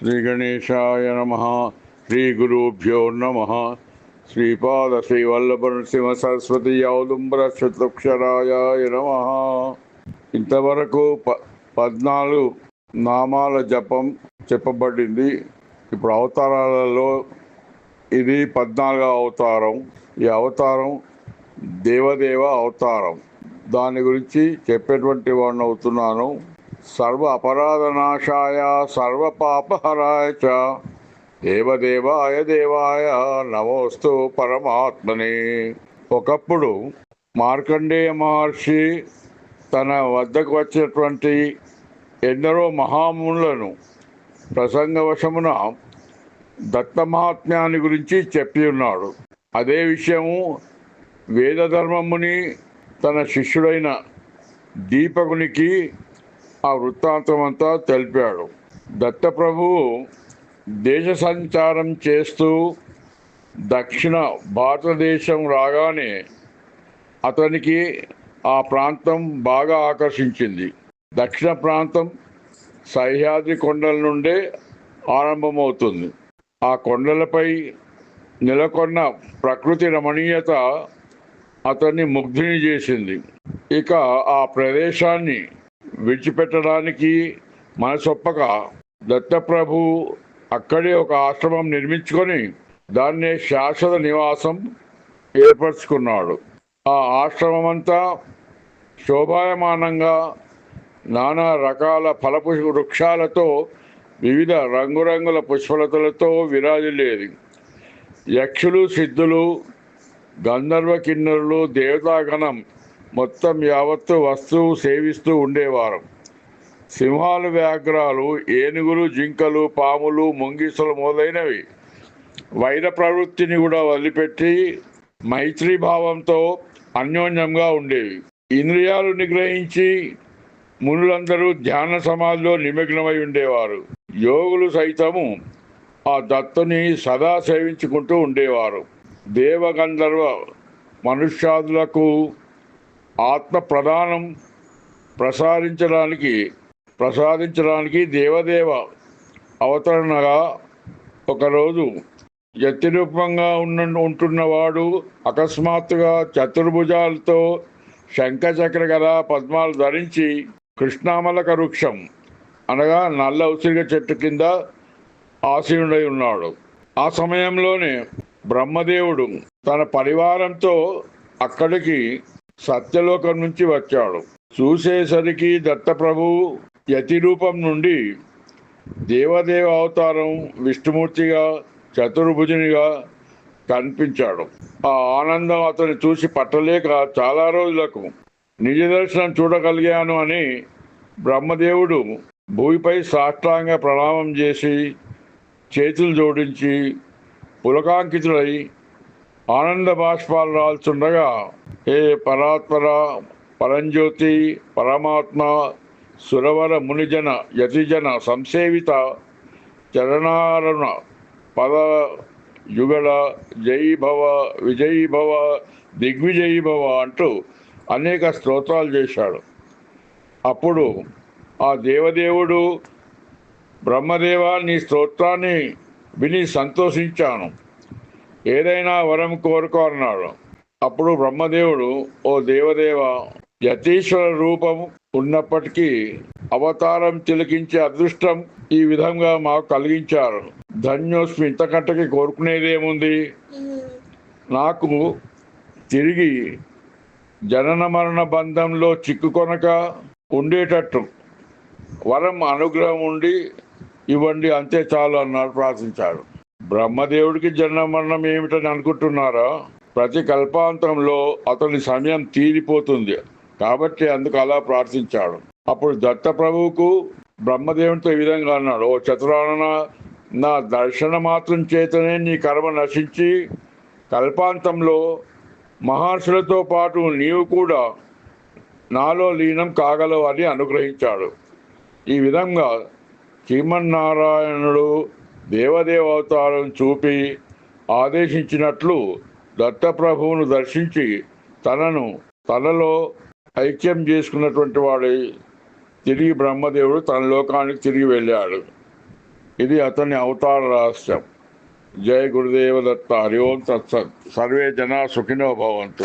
శ్రీ గణేశాయ నమః. శ్రీ గురుభ్యో నమః. శ్రీపాద శ్రీ వల్లభ నృసింహ సరస్వతి ఔదుంబర శతృక్షరాయ నమః. ఇంతవరకు 14 నామాల జపం చెప్పబడింది. ఇప్పుడు అవతారాలలో ఇది 14వ అవతారం. ఈ అవతారం దేవదేవ అవతారం. దాని గురించి చెప్పేటువంటి వాడిని అవుతున్నాను. సర్వ అపరాధనాశాయ సర్వ పాపహరాయ చ దేవదేవాయ దేవాయ నమోస్తు పరమాత్మనే. ఒకప్పుడు మార్కండేయ మహర్షి తన వద్దకు వచ్చినటువంటి ఎందరో మహామునులను ప్రసంగవశమున దత్తమహాత్మ్యాన్ని గురించి చెప్పి ఉన్నాడు. అదే విషయము వేదధర్మముని తన శిష్యుడైన దీపకునికి ఆ వృత్తాంతమంతా తెలిపాడు. దత్తప్రభువు దేశ సంచారం చేస్తూ దక్షిణ భారతదేశం రాగానే అతనికి ఆ ప్రాంతం బాగా ఆకర్షించింది. దక్షిణ ప్రాంతం సహ్యాద్రి కొండల నుండే ఆరంభమవుతుంది. ఆ కొండలపై నెలకొన్న ప్రకృతి రమణీయత అతన్ని ముగ్ధుని చేసింది. ఇక ఆ ప్రదేశాన్ని విడిచిపెట్టడానికి మనసొప్పక దత్తప్రభు అక్కడే ఒక ఆశ్రమం నిర్మించుకొని దాన్నే శాశ్వత నివాసం ఏర్పరచుకున్నాడు. ఆ ఆశ్రమం అంతా శోభాయమానంగా నానా రకాల ఫలపు వృక్షాలతో వివిధ రంగురంగుల పుష్పలతలతో విరాజిల్లేది. యక్షులు, సిద్ధులు, గంధర్వ కిన్నరులు, దేవతాగణం మొత్తం యావత్తు వస్తువు సేవిస్తూ ఉండేవారు. సింహాలు, వ్యాఘ్రాలు, ఏనుగులు, జింకలు, పాములు, ముంగిసలు మొదలైనవి వైర ప్రవృత్తిని కూడా వదిలిపెట్టి మైత్రీభావంతో అన్యోన్యంగా ఉండేవి. ఇంద్రియాలు నిగ్రహించి మునులందరూ ధ్యాన సమాధిలో నిమగ్నమై ఉండేవారు. యోగులు సైతము ఆ దత్తుని సదా సేవించుకుంటూ ఉండేవారు. దేవగంధర్వ మనుష్యాదులకు ఆత్మ ప్రధానం ప్రసాదించడానికి దేవదేవ అవతరణగా ఒకరోజు యతి రూపంగా ఉంటున్నవాడు అకస్మాత్తుగా చతుర్భుజాలతో శంఖచక్ర గద పద్మాలు ధరించి కృష్ణామలక వృక్షం అనగా నల్ల ఉసిరిగ చెట్టు కింద ఆసీనుడై ఉన్నాడు. ఆ సమయంలోనే బ్రహ్మదేవుడు తన పరివారంతో అక్కడికి సత్యలోకం నుంచి వచ్చాడు. చూసేసరికి దత్తప్రభువు యతి రూపం నుండి దేవదేవ అవతారం విష్ణుమూర్తిగా చతుర్భుజునిగా కనిపించాడు. ఆ ఆనందం అతన్ని చూసి పట్టలేక చాలా రోజులకు నిజ దర్శనం చూడగలిగాను అని బ్రహ్మదేవుడు భూమిపై సాష్టాంగ ప్రణామం చేసి చేతులు జోడించి పులకాంకితుడై ఆనంద బాష్పాలు రాల్చుండగా, హే పరాత్పర, పరంజ్యోతి, పరమాత్మ, సురవర మునిజన యతిజన సంసేవిత చరణారణ పద యుగళ జై భవ, విజయీ భవ, దిగ్విజయీ భవ అంటూ అనేక స్తోత్రాలు చేశాడు. అప్పుడు ఆ దేవదేవుడు, బ్రహ్మదేవా, నీ స్తోత్రాన్ని విని సంతోషించాను, ఏదైనా వరం కోరుకో అన్నాడు. అప్పుడు బ్రహ్మదేవుడు, ఓ దేవదేవ, యతీశ్వర రూపం ఉన్నప్పటికీ అవతారం తిలకించే అదృష్టం ఈ విధంగా మాకు కలిగించారు. ధన్యోస్మి, ఇంతకంటకి కోరుకునేదేముంది? నాకు తిరిగి జనన మరణ బంధంలో చిక్కుకొనక ఉండేటట్టు వరం అనుగ్రహం ఉండి ఇవ్వండి, అంతే చాలు అన్నాడు, ప్రార్థించాడు. బ్రహ్మదేవుడికి జనన మరణం ఏమిటని అనుకుంటున్నారా? ప్రతి కల్పాంతంలో అతని సమయం తీరిపోతుంది కాబట్టి అందుకు అలా ప్రార్థించాడు. అప్పుడు దత్తప్రభువుకు బ్రహ్మదేవునితో ఈ విధంగా అన్నాడు, ఓ చతురానన, నా దర్శన మాత్రం చేతనే నీ కర్మ నశించి కల్పాంతంలో మహర్షులతో పాటు నీవు కూడా నాలో లీనం కాగలవు అని అనుగ్రహించాడు. ఈ విధంగా శ్రీమన్నారాయణుడు దేవదేవ అవతారం చూపి ఆదేశించినట్లు దత్తప్రభువును దర్శించి తనలో ఐక్యం చేసుకున్నటువంటి వాడై తిరిగి బ్రహ్మదేవుడు తన లోకానికి తిరిగి వెళ్ళాడు. ఇది అతని అవతార రహస్యం. జై గురుదేవ దత్త. హరి ఓం తత్సత్. సర్వే జనా సుఖినో భవంతు.